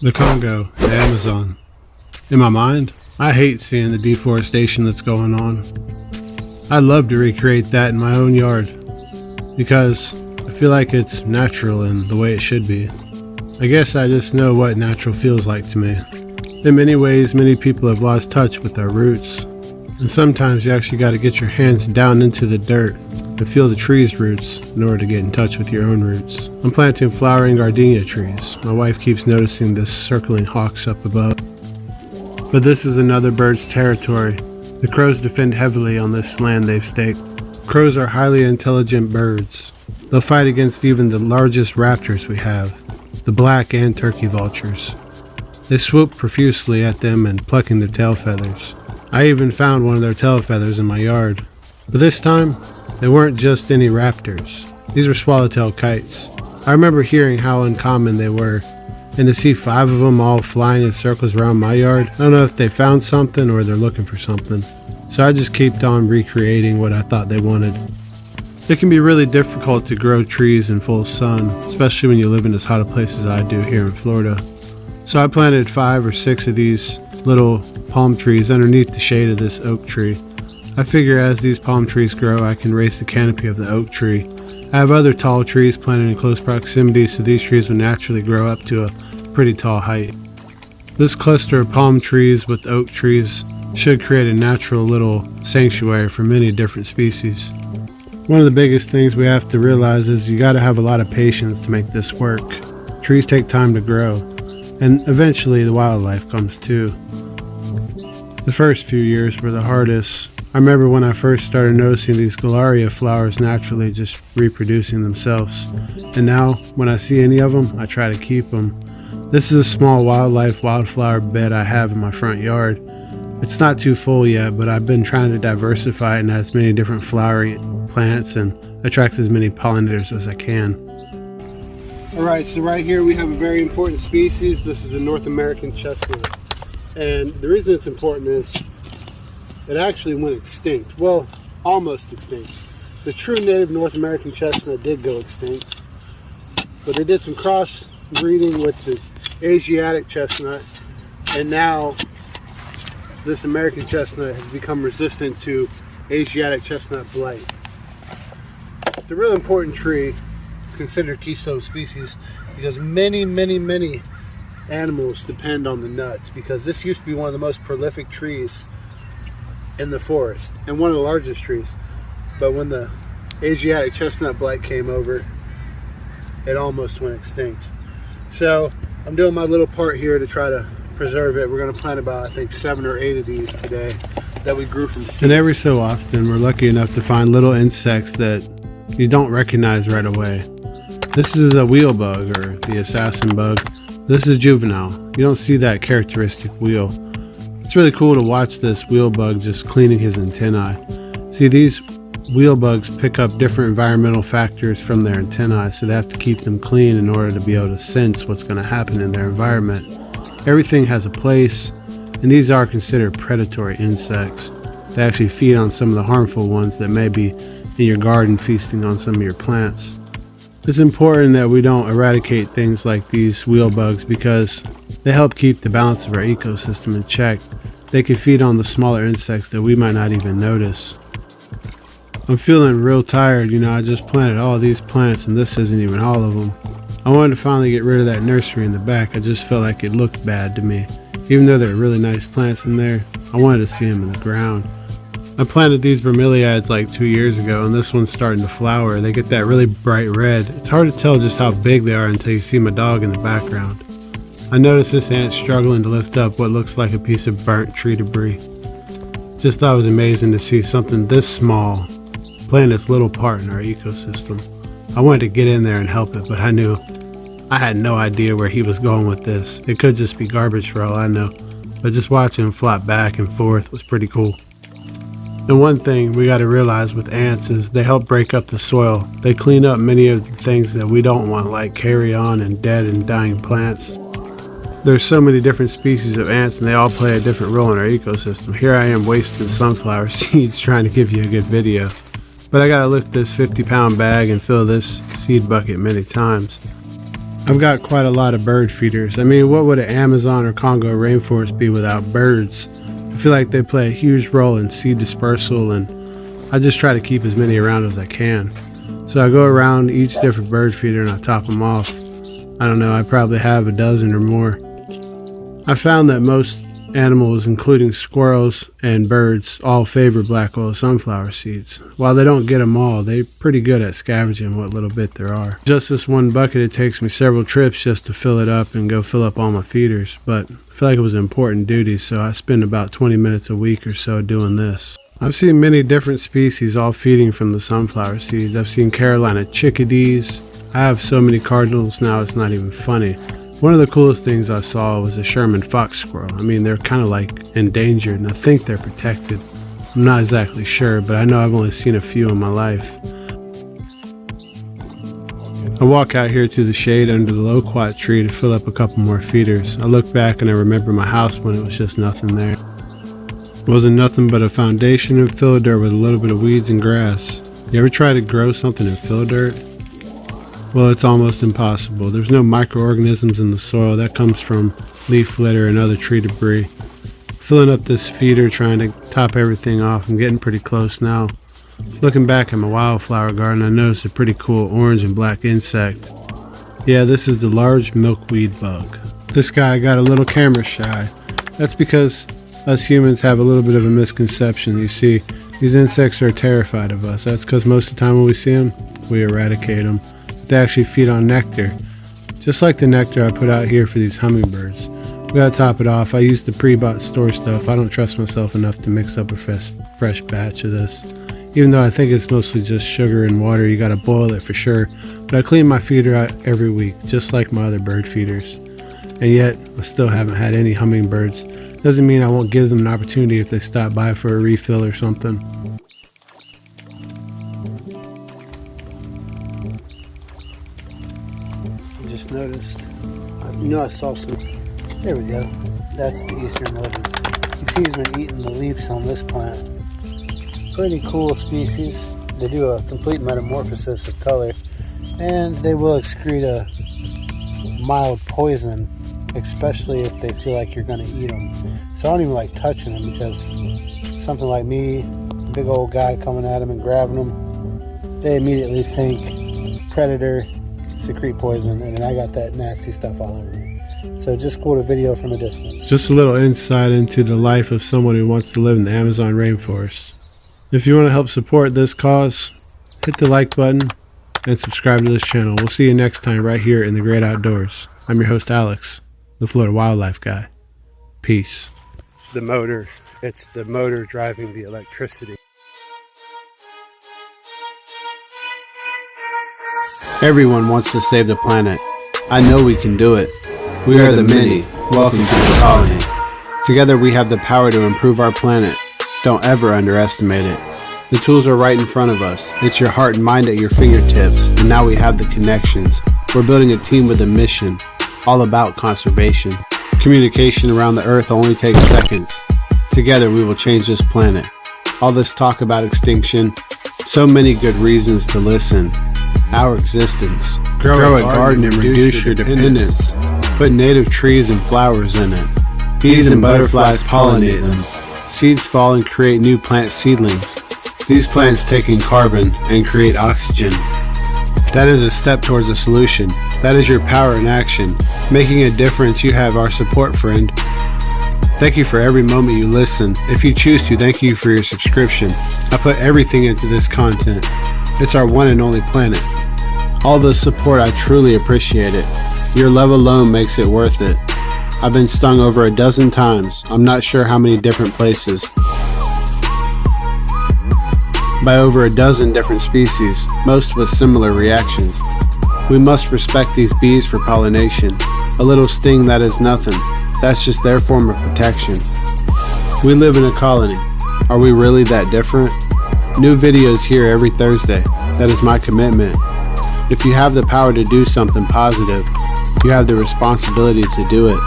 The Congo, the Amazon. In my mind, I hate seeing the deforestation that's going on. I'd love to recreate that in my own yard because I feel like it's natural and the way it should be. I guess I just know what natural feels like to me. In many ways, many people have lost touch with their roots, and sometimes you actually got to get your hands down into the dirt and feel the tree's roots in order to get in touch with your own roots. I'm planting flowering gardenia trees. My wife keeps noticing this circling hawks up above. But this is another bird's territory. The crows defend heavily on this land they've staked. Crows are highly intelligent birds. They'll fight against even the largest raptors we have, the black and turkey vultures. They swoop profusely at them and plucking their tail feathers. I even found one of their tail feathers in my yard. But this time, they weren't just any raptors. These were swallowtail kites. I remember hearing how uncommon they were, and to see 5 of them all flying in circles around my yard, I don't know if they found something or they're looking for something. So I just kept on recreating what I thought they wanted. It can be really difficult to grow trees in full sun, especially when you live in as hot a place as I do here in Florida. So I planted 5 or 6 of these little palm trees underneath the shade of this oak tree. I figure as these palm trees grow, I can raise the canopy of the oak tree. I have other tall trees planted in close proximity, so these trees will naturally grow up to a pretty tall height. This cluster of palm trees with oak trees should create a natural little sanctuary for many different species. One of the biggest things we have to realize is you gotta have a lot of patience to make this work. Trees take time to grow, and eventually the wildlife comes too. The first few years were the hardest. I remember when I first started noticing these Galaria flowers naturally just reproducing themselves. And now, when I see any of them, I try to keep them. This is a small wildflower bed I have in my front yard. It's not too full yet, but I've been trying to diversify it and has many different flowering plants and attract as many pollinators as I can. Alright, so right here we have a very important species. This is the North American chestnut. And the reason it's important is it actually went extinct. Well, almost extinct. The true native North American chestnut did go extinct, but they did some cross breeding with the Asiatic chestnut, and now this American chestnut has become resistant to Asiatic chestnut blight. It's a really important tree, considered keystone species, because many animals depend on the nuts, because this used to be one of the most prolific trees in the forest and one of the largest trees. But when the Asiatic chestnut blight came over, it almost went extinct. So I'm doing my little part here to try to preserve it. We're going to plant about, I think, 7 or 8 of these today that we grew from seed. And every so often we're lucky enough to find little insects that you don't recognize right away. This is a wheel bug, or the Assasin bug. This is juvenile. You don't see that characteristic wheel. It's really cool to watch this wheel bug just cleaning his antennae. See, these wheel bugs pick up different environmental factors from their antennae, so they have to keep them clean in order to be able to sense what's going to happen in their environment. Everything has a place, and these are considered predatory insects. They actually feed on some of the harmful ones that may be in your garden, feasting on some of your plants. It's important that we don't eradicate things like these wheel bugs because they help keep the balance of our ecosystem in check. They can feed on the smaller insects that we might not even notice. I'm feeling real tired, I just planted all these plants and this isn't even all of them. I wanted to finally get rid of that nursery in the back. I just felt like it looked bad to me. Even though there are really nice plants in there, I wanted to see them in the ground. I planted these bromeliads like 2 years ago, and this one's starting to flower. They get that really bright red. It's hard to tell just how big they are until you see my dog in the background. I noticed this ant struggling to lift up what looks like a piece of burnt tree debris. Just thought it was amazing to see something this small playing its little part in our ecosystem. I wanted to get in there and help it, but I knew I had no idea where he was going with this. It could just be garbage for all I know, but just watching him flop back and forth was pretty cool. And one thing we got to realize with ants is they help break up the soil. They clean up many of the things that we don't want, like carrion and dead and dying plants. There's so many different species of ants, and they all play a different role in our ecosystem. Here I am wasting sunflower seeds trying to give you a good video. But I gotta lift this 50-pound bag and fill this seed bucket many times. I've got quite a lot of bird feeders. I mean, what would an Amazon or Congo rainforest be without birds? I feel like they play a huge role in seed dispersal, and I just try to keep as many around as I can. So I go around each different bird feeder and I top them off. I don't know, I probably have a dozen or more. I found that most animals, including squirrels and birds, all favor black oil sunflower seeds. While they don't get them all, they're pretty good at scavenging what little bit there are. Just this one bucket, it takes me several trips just to fill it up and go fill up all my feeders, but I feel like it was an important duty, so I spend about 20 minutes a week or so doing this. I've seen many different species all feeding from the sunflower seeds. I've seen Carolina chickadees. I have so many cardinals now it's not even funny. One of the coolest things I saw was a Sherman fox squirrel. I mean, they're kind of like endangered, and I think they're protected. I'm not exactly sure, but I know I've only seen a few in my life. I walk out here to the shade under the loquat tree to fill up a couple more feeders. I look back and I remember my house when it was just nothing there. It wasn't nothing but a foundation of fill dirt with a little bit of weeds and grass. You ever try to grow something in fill dirt? Well, it's almost impossible. There's no microorganisms in the soil. That comes from leaf litter and other tree debris. Filling up this feeder, trying to top everything off. I'm getting pretty close now. Looking back at my wildflower garden, I noticed a pretty cool orange and black insect. Yeah, this is the large milkweed bug. This guy got a little camera shy. That's because us humans have a little bit of a misconception. You see, these insects are terrified of us. That's because most of the time when we see them, we eradicate them. They actually feed on nectar, just like the nectar I put out here for these hummingbirds. We gotta top it off. I use the pre-bought store stuff. I don't trust myself enough to mix up a fresh batch of this. Even though I think it's mostly just sugar and water, you gotta boil it for sure. But I clean my feeder out every week, just like my other bird feeders. And yet, I still haven't had any hummingbirds. Doesn't mean I won't give them an opportunity if they stop by for a refill or something. Just noticed, I saw some, there we go, that's the eastern lizard. You see he's been eating the leaves on this plant. Pretty cool species. They do a complete metamorphosis of color, and they will excrete a mild poison, especially if they feel like you're going to eat them. So I don't even like touching them, because something like me, big old guy coming at them and grabbing them, they immediately think predator, secrete poison, and then I got that nasty stuff all over me. So just quote a video from a distance. Just a little insight into the life of someone who wants to live in the Amazon rainforest. If you want to help support this cause, hit the like button and subscribe to this channel. We'll see you next time right here in the great outdoors. I'm your host Alex, the Florida Wildlife Guy. Peace. The motor, it's the motor driving the electricity. Everyone wants to save the planet. I know we can do it. We are the many. Welcome to the colony. Together we have the power to improve our planet. Don't ever underestimate it. The tools are right in front of us. It's your heart and mind at your fingertips, and now we have the connections. We're building a team with a mission, all about conservation. Communication around the earth only takes seconds. Together we will change this planet. All this talk about extinction, so many good reasons to listen. Our existence. Grow a garden and reduce your dependence. Put native trees and flowers in it. Bees and butterflies pollinate them. Seeds fall and create new plant seedlings. These plants take in carbon and create oxygen. That is a step towards a solution. That is your power in action. Making a difference, you have our support, friend. Thank you for every moment you listen. If you choose to, thank you for your subscription. I put everything into this content. It's our one and only planet. All the support, I truly appreciate it. Your love alone makes it worth it. I've been stung over a dozen times. I'm not sure how many different places. By over a dozen different species, most with similar reactions. We must respect these bees for pollination. A little sting, that is nothing. That's just their form of protection. We live in a colony. Are we really that different? New videos here every Thursday. That is my commitment. If you have the power to do something positive, you have the responsibility to do it.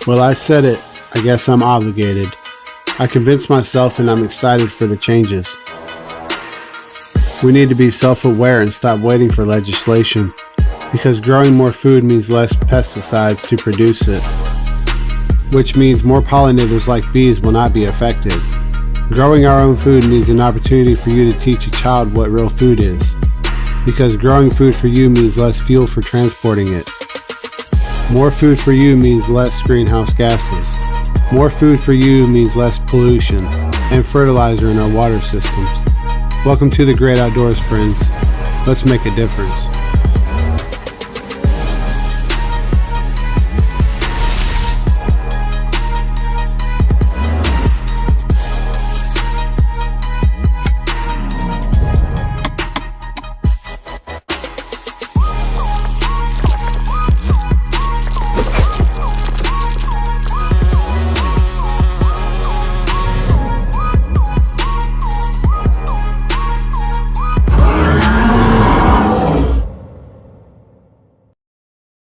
Well, I said it. I guess I'm obligated. I convinced myself and I'm excited for the changes. We need to be self-aware and stop waiting for legislation. because growing more food means less pesticides to produce it, which means more pollinators like bees will not be affected. Growing our own food means an opportunity for you to teach a child what real food is, because growing food for you means less fuel for transporting it. More food for you means less greenhouse gases. More food for you means less pollution and fertilizer in our water systems. Welcome to the great outdoors, friends. Let's make a difference.